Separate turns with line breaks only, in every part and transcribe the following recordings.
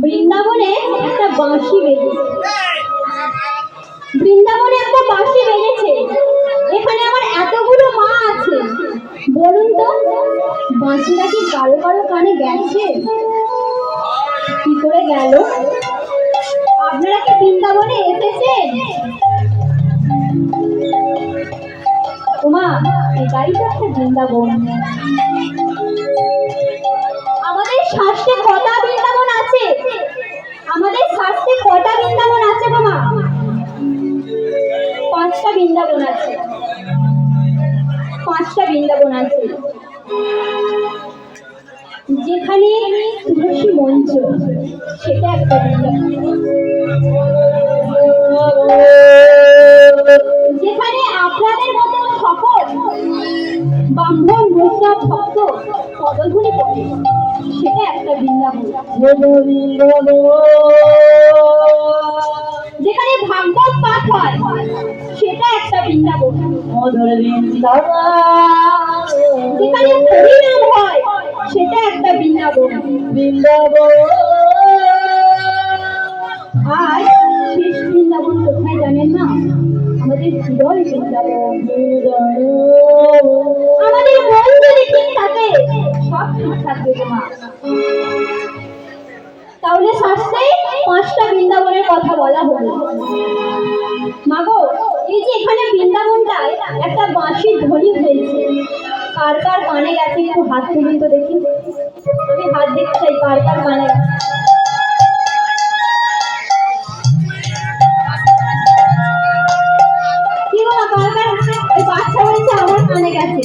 বৃন্দাবনে একটা বাঁশি বেজেছে। বৃন্দাবনে একটা বাঁশি বেজেছে। এখানে আমার এতগুলো মা আছে, বলুন তো বাঁশিটা কি কারো কারো কানে গেছে? কি করে গেল? আপনারা কি বৃন্দাবনে এসেছেন? ওমা, এটাই তো একটা বৃন্দাবন। আমাদের শাস্ত্রে কটা বৃন্দাবন আছে? আমাদের শাস্ত্রে কটা বৃন্দাবন আছে মামা? 5টা বৃন্দাবন আছে। 5টা বৃন্দাবন আছে, যেখানে তুলসী মঞ্চ, সেটা একটা বৃন্দাবন। যেখানে আপনাদের মতো সকল ব্রাহ্মণ বৈষ্ণব ভক্ত পদধূলি পড়ে, সেটা একটা বৃন্দাবন। যেখানে ভাগবত পাঠ হয়, সেটা একটা বৃন্দাবন। যেখানে হরিনাম হয়, সেটা একটা বৃন্দাবন। আর শেষ বৃন্দাবন কোথায় জানেন না? আমাদের হৃদয় বৃন্দাবন। আমাদের মন যদি ঠিক থাকে, সব ঠিক থাকবে মা। তাহলে শাস্ত্রে 5টা বৃন্দাবনের কথা বলা হলো। মাগো, এই যে এখানে বৃন্দাবনটায় একটা বাঁশির ধ্বনি হয়েছে, কার কার কানে গেছে একটু হাত তুলুন তো দেখি। আমি হাত দেখতে চাই, কার কার কানে গেছে। কি বলো, কার কার? ওই বাচ্চা বলছে আমার কানে গেছে,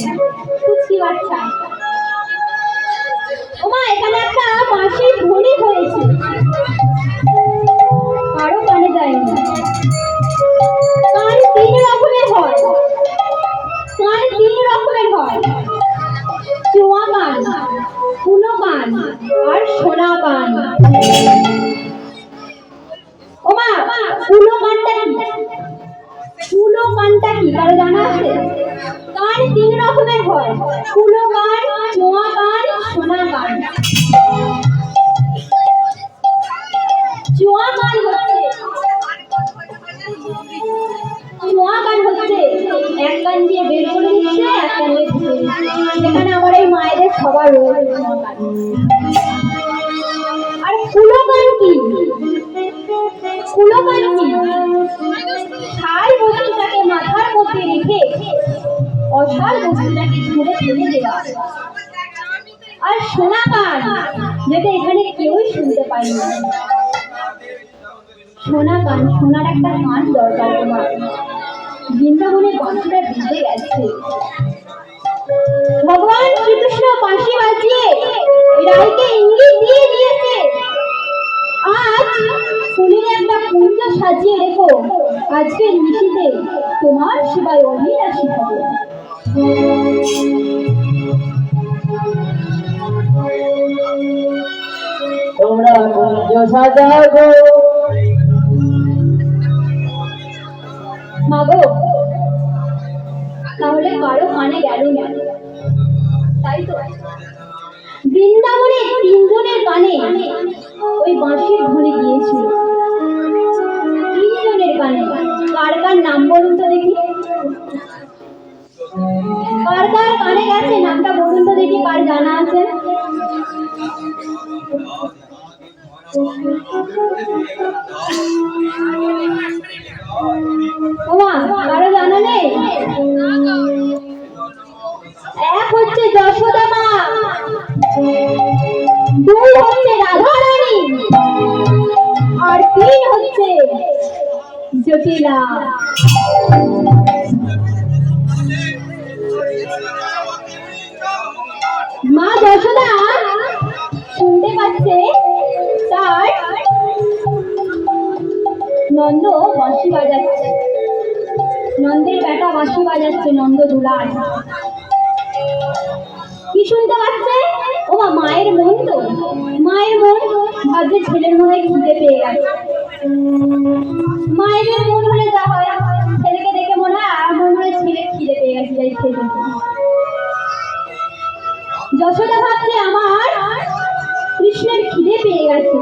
কি বাচ্চা? ওমা, এখানে একটা বাঁশির ধ্বনি হয়েছে, কারো কানে যায়নি। কান 3 রকমের হয়। কান 3 রকমের হয়, চোয়া কান, কুলো কান আর সোনা কান। ওমা, কুলো কানটা কি? কুলো কানটা কি কারো জানা আছে? কান 3 রকমের হয়, কুলো কান, চোয়া কান, সোনা কান। চোয়া কান হচ্ছে এক কান দিয়ে বের করে দিচ্ছে, এক কান দিয়ে ঢুকে দিচ্ছে। এখানে আমার এই মায়েদের সবার রয়েছে চোয়া কান। আর কুলো কান কি? কুলো কান কি? সার বস্তুটাকে মাথার মধ্যে রেখে অসার বস্তুটাকে ধরে ফেলে দেওয়া। আর সোনা কান, যেটা এখানে কেউই শুনতে পায় না। সোনা কান, সোনার একটা কান দরকার তোমার। বৃন্দাবনে বাঁশিটা বেজে গেছে। ভগবান শ্রীকৃষ্ণ বাঁশি বাজিয়ে রায়কে ইঙ্গিত দিয়ে দিয়েছে, আজ ফুলের একটা কুঞ্জ সাজিয়ে রেখো, আজকের নিশীথে তোমার সেবায় অভিলাষী হবে। তোমরা কুঞ্জ সাজাবো। মাগো, তাহলে কারো কানে গেল না, তাই তো? বৃন্দাবনে 3 জনের কানে ওই বাঁশির ধ্বনি গিয়েছিল। 3 জনের কানে। কার কার নাম বলুন তো দেখি। কার কার কানে গেছে নামটা বলুন তো দেখি, কার জানা আছে? ওমা, কারো জানা নেই? 1 হচ্ছে যশোদা মা, 2 হচ্ছে রাধা রানী, আর 3 হচ্ছে জটিলা। মা যশোদা শুনতে পাচ্ছে তার নন্দ বাঁশি বাজাচ্ছে, নন্দের বেটা বাঁশি বাজাচ্ছে, নন্দ দুলাল। কি শুনতে পাচ্ছে? ওমা, মায়ের মন তো, মায়ের মন ভাবছে ছেলের মনে খিদে পেয়ে গেছে। মায়েদের মন হলে যা হয়, ছেলেকে দেখে মনে হয় আর মনে হয় ছেলে খিদে পেয়ে গেছে, যাই খেতে। যশোদা ভাবছে আমার কৃষ্ণের খিদে পেয়ে গেছে,